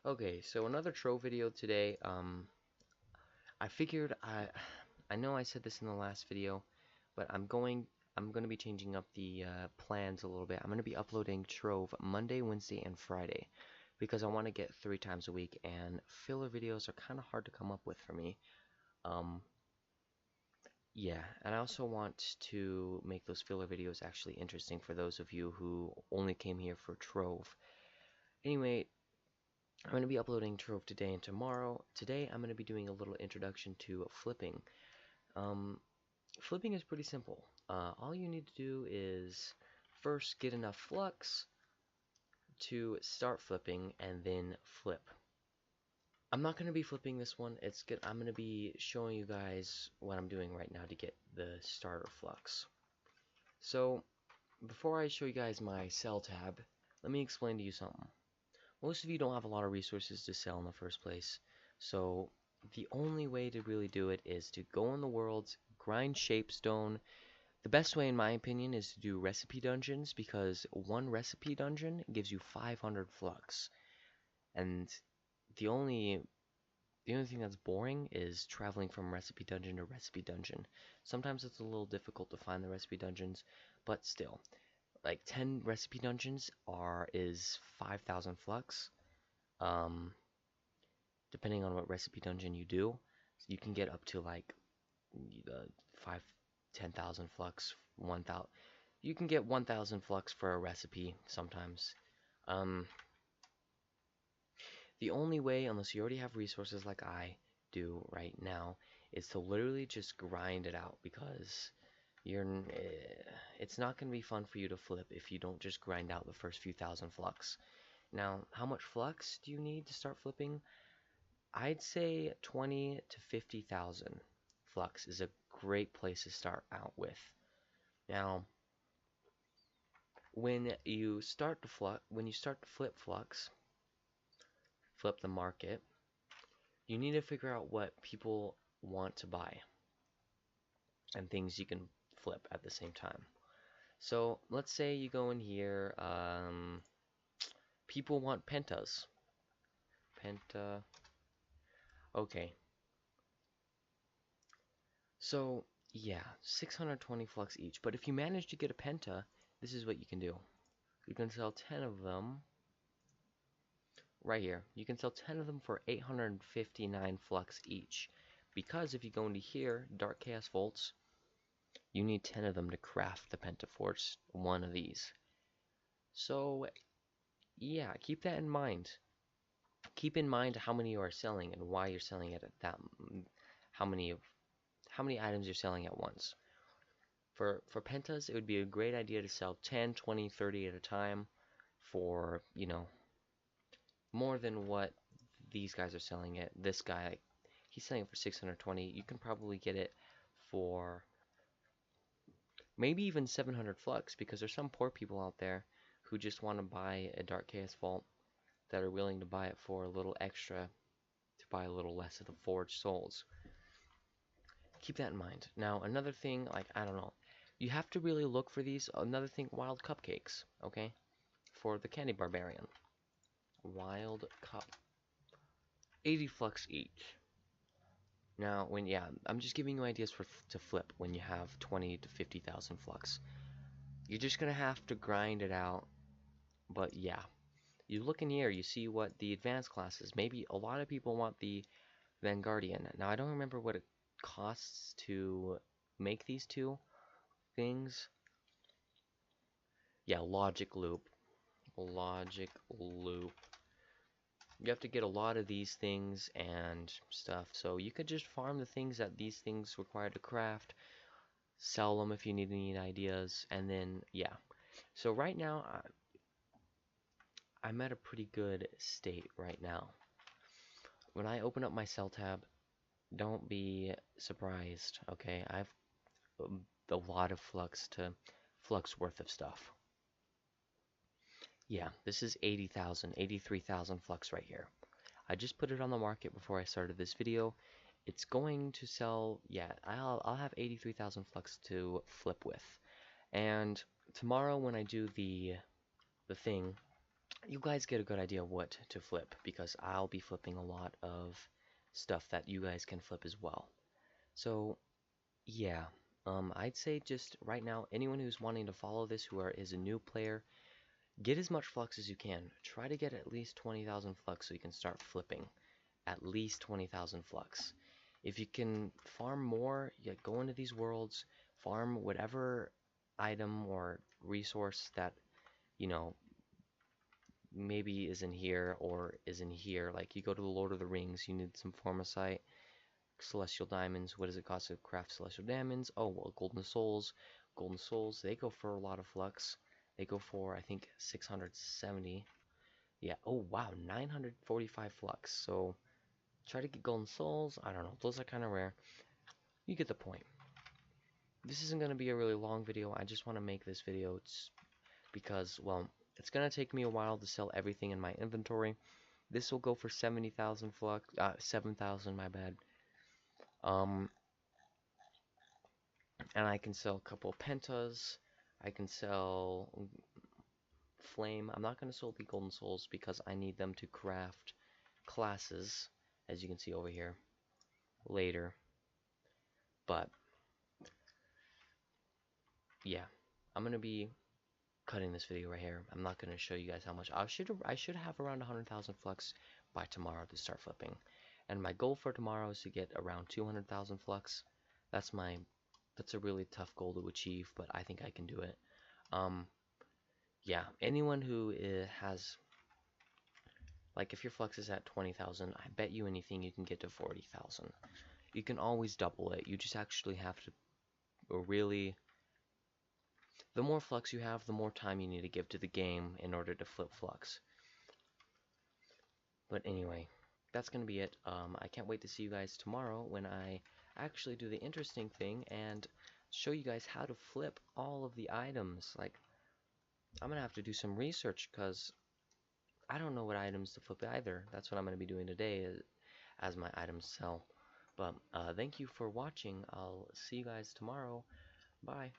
Okay, so another troll video today. I figured I know I said this in the last video, but I'm gonna be changing up the plans a little bit. I'm gonna be uploading Trove Monday, Wednesday, and Friday because I want to get 3 times a week, and filler videos are kind of hard to come up with for me. Um, yeah, and I also want to make those filler videos actually interesting for those of you who only came here for Trove. Anyway, I'm going to be uploading Trove today and tomorrow. Today I'm going to be doing a little introduction to flipping. Um, Flipping is pretty simple. All you need to do is first get enough flux to start flipping and then flip. I'm not going to be flipping this one. It's good. I'm going to be showing you guys what I'm doing right now to get the starter flux. So before I show you guys my sell tab, let me explain to you something. Most of you don't have a lot of resources to sell in the first place, so the only way to really do it is to go in the worlds, grind shapestone. The best way in my opinion is to do recipe dungeons, because one recipe dungeon gives you 500 flux, and the only thing that's boring is traveling from recipe dungeon to recipe dungeon. Sometimes it's a little difficult to find the recipe dungeons, but still, like 10 recipe dungeons is 5,000 flux. Um, Depending on what recipe dungeon you do, you can get up to like 5, 10,000 flux, 1,000. You can get 1,000 flux for a recipe sometimes. Um, the only way, unless you already have resources like I do right now, is to literally just grind it out, because it's not going to be fun for you to flip if you don't just grind out the first few thousand flux. Now, how much flux do you need to start flipping? I'd say 20 to 50,000 flux is a great place to start out with. Now, when you start to flip flux, flip the market, you need to figure out what people want to buy and things you can flip at the same time. So let's say you go in here, people want pentas. Penta. Okay. So yeah, 620 flux each. But if you manage to get a penta, this is what you can do. You can sell 10 of them right here. You can sell 10 of them for 859 flux each. Because if you go into here, Dark Chaos Volts, you need 10 of them to craft the Pentaforce, one of these. So, yeah, keep that in mind. Keep in mind how many you are selling and why you're selling it at that, how many items you're selling at once. For pentas, it would be a great idea to sell 10, 20, 30 at a time for, more than what these guys are selling it. This guy, he's selling it for 620. You can probably get it for maybe even 700 flux, because there's some poor people out there who just want to buy a Dark Chaos Vault that are willing to buy it for a little extra to buy a little less of the Forged Souls. Keep that in mind. Now, another thing, like, I don't know, you have to really look for these. Another thing, wild cupcakes, okay? For the Candy Barbarian. Wild cup. 80 flux each. Now, I'm just giving you ideas to flip when you have 20 to 50,000 flux. You're just gonna have to grind it out, but yeah. You look in here, you see what the advanced classes. Maybe a lot of people want the Vanguardian. Now, I don't remember what it costs to make these two things. Yeah, logic loop. Logic loop. You have to get a lot of these things and stuff. So you could just farm the things that these things require to craft, sell them if you need any ideas, and then, yeah. So right now, I'm at a pretty good state right now. When I open up my sell tab, don't be surprised, okay? I've a lot of flux worth of stuff. Yeah, this is 80,000, 83,000 flux right here. I just put it on the market before I started this video. It's going to sell, yeah, I'll have 83,000 flux to flip with. And tomorrow when I do the thing, you guys get a good idea what to flip, because I'll be flipping a lot of stuff that you guys can flip as well. So yeah, I'd say just right now, anyone who's wanting to follow this, is a new player, get as much flux as you can. Try to get at least 20,000 flux so you can start flipping. At least 20,000 flux. If you can farm more, you go into these worlds, farm whatever item or resource that, you know, maybe is in here or is in here. Like you go to the Lord of the Rings, you need some formosite, celestial diamonds. What does it cost to craft celestial diamonds? Oh, well, golden souls. Golden souls, they go for a lot of flux. They go for, I think, 670. Yeah, oh wow, 945 flux. So try to get golden souls. I don't know, those are kind of rare. You get the point. This isn't going to be a really long video. I just want to make this video because, well, it's going to take me a while to sell everything in my inventory. This will go for 70,000 flux, 7,000, my bad. Um, and I can sell a couple pentas. I can sell flame. I'm not going to sell the golden souls because I need them to craft classes, as you can see over here, later. But yeah, I'm going to be cutting this video right here. I'm not going to show you guys how much. I should have around 100,000 flux by tomorrow to start flipping. And my goal for tomorrow is to get around 200,000 flux. That's a really tough goal to achieve, but I think I can do it. Yeah, anyone who has, like, if your flux is at 20,000, I bet you anything you can get to 40,000. You can always double it. You just actually have to really, the more flux you have, the more time you need to give to the game in order to flip flux. But anyway, that's going to be it. I can't wait to see you guys tomorrow when I actually do the interesting thing and show you guys how to flip all of the items. Like, I'm going to have to do some research because I don't know what items to flip either. That's what I'm going to be doing today as my items sell. But thank you for watching. I'll see you guys tomorrow. Bye.